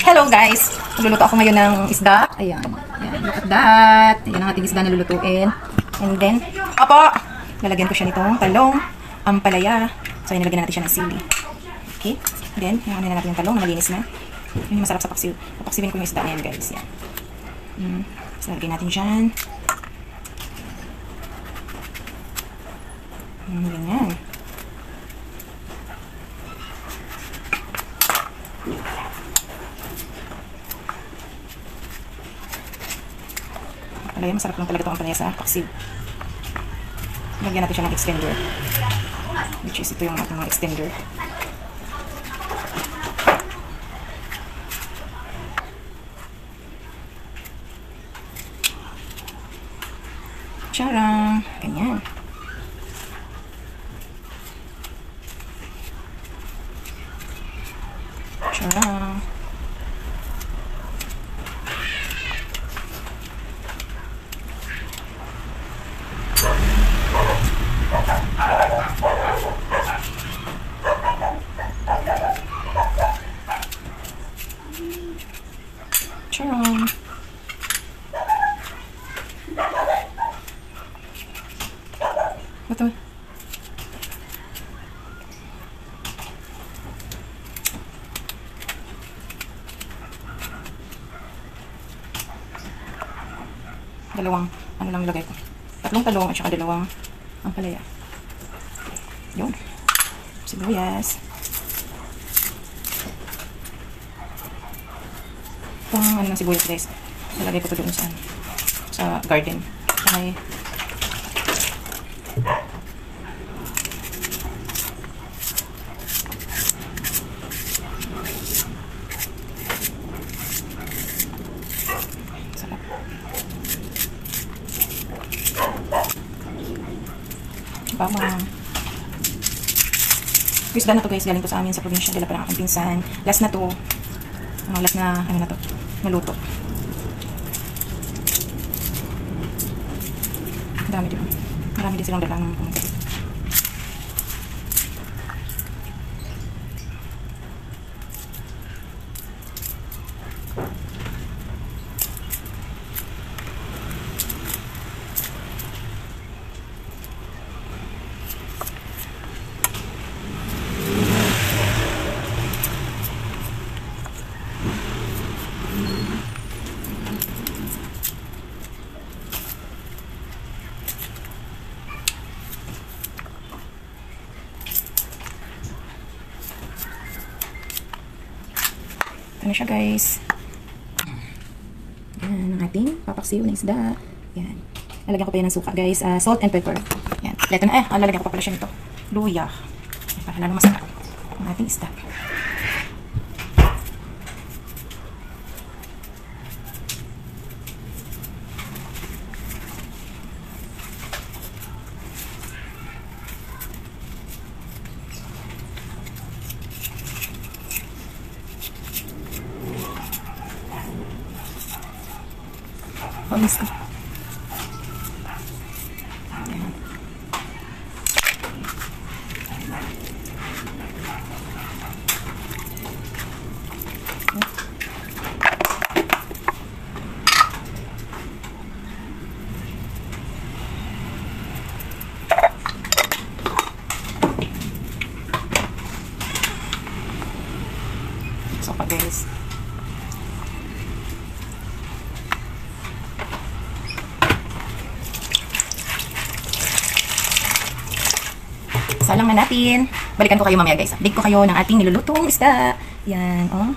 Hello guys! Magluluto ako ngayon ng isda. Ayan. Ayan. Look at that. Ayan ang ating isda na lulutuin. And then, lalagyan ko siya nitong talong, ampalaya. So, ayan, nilagyan natin siya ng sili. Okay? Then, yung na natin yung talong na malinis na. Yung masarap sa paksiw. Paksiwin ko yung isda ngayon guys. Yan. So, nalagyan natin dyan. Ganyan. Ampalaya, masarap lang talaga itong ampalaya sa paksiw. Lagyan natin siya ng extender. Which is ito yung ating mga extender. Charang! Ganyan. Charang! Charang! Betul. Dalawang, ano lang nilagay ko. Tatlong talong at saka dalawang ampalaya. Yun. Sibuyas. Itong ano ng sibuyas guys. Nilagay ko ito doon sa garden. Ay, sarap. Bawang. Yung isda na to guys, galing to sa amin sa probinsya. Dala pa ng aking pinsan. Last na to. Last na, ano na to, naluto. Marami din. Marami din silang dala ng pumunta. Ano siya guys. Yan ang ating papaksiw na isda. Yan. Lalagyan ko pa yan ng suka guys. Salt and pepper. Yan. Leto na lalagyan ko pa pala siya nito. Luya. Para lalo masarap ang ating isda. Panis ko. So pa guys. Salang na natin. Balikan ko kayo mamaya guys. Update ko kayo ng ating nilulutong isda. Yan, oh.